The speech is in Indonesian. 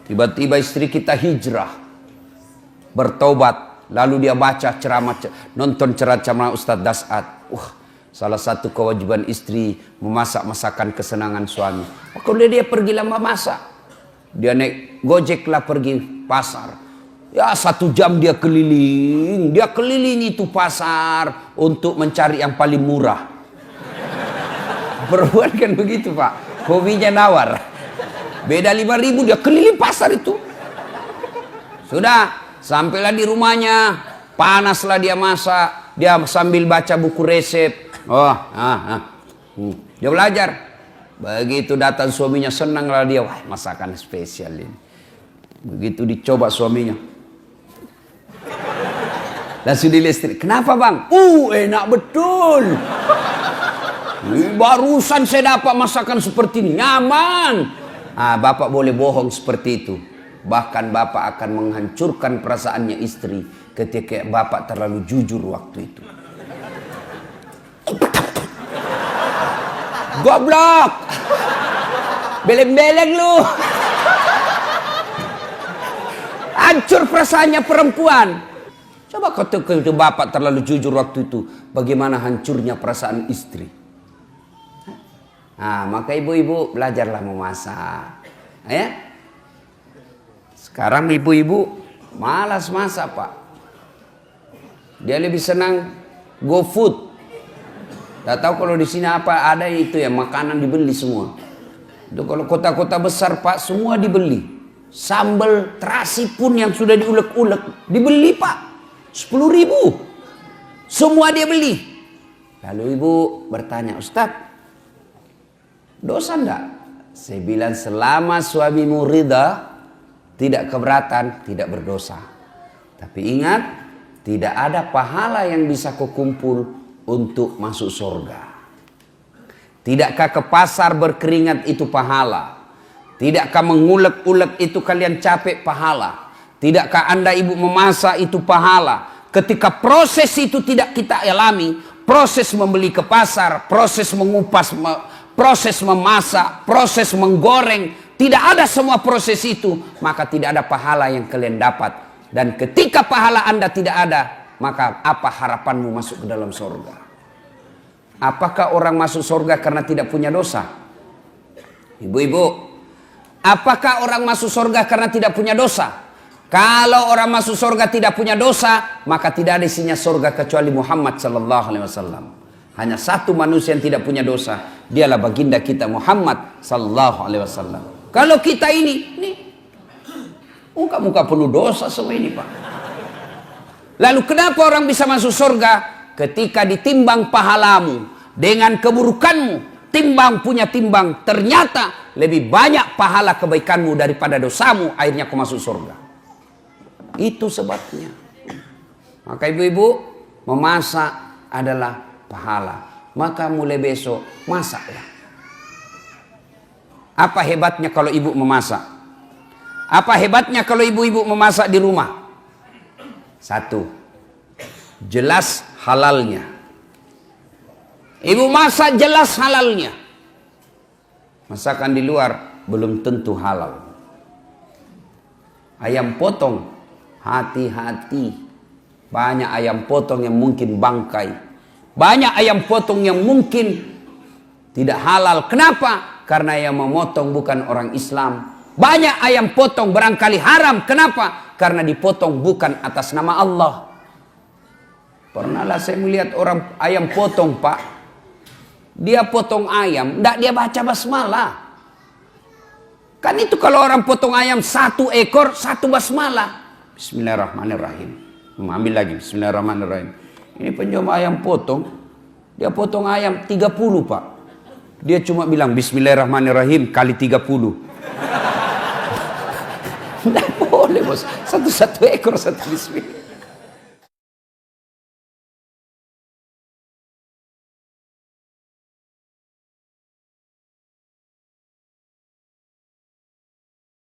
Tiba-tiba istri kita hijrah, bertobat, lalu dia baca ceramah, nonton ceramah Ustadz Das'ad. Salah satu kewajiban istri memasak masakan kesenangan suami. Kalau dia pergi lama masak, dia naik gojek lah pergi pasar. Ya 1 jam dia keliling itu pasar untuk mencari yang paling murah. Perempuan kan begitu Pak, hobinya nawar. Beda 5.000 dia keliling pasar itu. Sudah, sampailah di rumahnya, panaslah dia masak, dia sambil baca buku resep. Dia belajar. Begitu datang suaminya, senanglah dia, wah masakan spesial ini. Begitu dicoba suaminya, langsung dilistrik. Kenapa bang? Enak betul. Barusan saya dapat masakan seperti ini, nyaman. Bapak boleh bohong seperti itu. Bahkan bapak akan menghancurkan perasaannya istri ketika bapak terlalu jujur waktu itu. Goblok, beleng-beleng lu. Hancur perasaannya perempuan. Coba kalau bapak terlalu jujur waktu itu, bagaimana hancurnya perasaan istri. Maka ibu-ibu belajarlah memasak. Ya. Sekarang ibu-ibu malas masak Pak. Dia lebih senang GoFood. Tak tahu kalau di sini apa ada itu ya, makanan dibeli semua. Itu kalau kota-kota besar Pak, semua dibeli. Sambal terasi pun yang sudah diulek-ulek dibeli Pak. 10.000. Semua dia beli. Lalu ibu bertanya, Ustadz, dosa enggak? Saya bilang selama suamimu ridha, tidak keberatan, tidak berdosa. Tapi ingat, tidak ada pahala yang bisa kau kumpul untuk masuk surga. Tidakkah ke pasar berkeringat itu pahala? Tidakkah mengulek-ulek itu kalian capek pahala? Tidakkah anda ibu memasak itu pahala? Ketika proses itu tidak kita alami, proses membeli ke pasar, proses mengupas, proses memasak, proses menggoreng, tidak ada semua proses itu, maka tidak ada pahala yang kalian dapat. Dan ketika pahala anda tidak ada, maka apa harapanmu masuk ke dalam surga? Apakah orang masuk surga karena tidak punya dosa? Ibu-ibu, apakah orang masuk surga karena tidak punya dosa? Kalau orang masuk surga tidak punya dosa, maka tidak ada isinya surga kecuali Muhammad sallallahu alaihi wasallam. Hanya satu manusia yang tidak punya dosa, dialah baginda kita Muhammad sallallahu alaihi wasallam. Kalau kita ini muka-muka penuh dosa semua ini Pak. Lalu kenapa orang bisa masuk surga? Ketika ditimbang pahalamu dengan keburukanmu, timbang punya timbang, ternyata lebih banyak pahala kebaikanmu daripada dosamu, akhirnya kau masuk surga. Itu sebabnya. Maka ibu-ibu, memasak adalah pahala. Maka mulai besok masaklah. Apa hebatnya kalau ibu memasak? Apa hebatnya kalau ibu-ibu memasak di rumah? Satu, jelas halalnya. Ibu masak jelas halalnya. Masakan di luar belum tentu halal. Ayam potong, hati-hati. Banyak ayam potong yang mungkin bangkai. Banyak ayam potong yang mungkin tidak halal. Kenapa? Karena yang memotong bukan orang Islam. Banyak ayam potong barangkali haram. Kenapa? Karena dipotong bukan atas nama Allah. Pernahlah saya melihat orang ayam potong Pak. Dia potong ayam, enggak dia baca basmalah. Kan itu kalau orang potong ayam 1 ekor, 1 basmalah. Bismillahirrahmanirrahim. Ambil lagi, bismillahirrahmanirrahim. Ini penjual ayam potong, dia potong ayam 30 Pak. Dia cuma bilang bismillahirrahmanirrahim kali 30. Tidak boleh bos, 1 ekor 1 bismillah.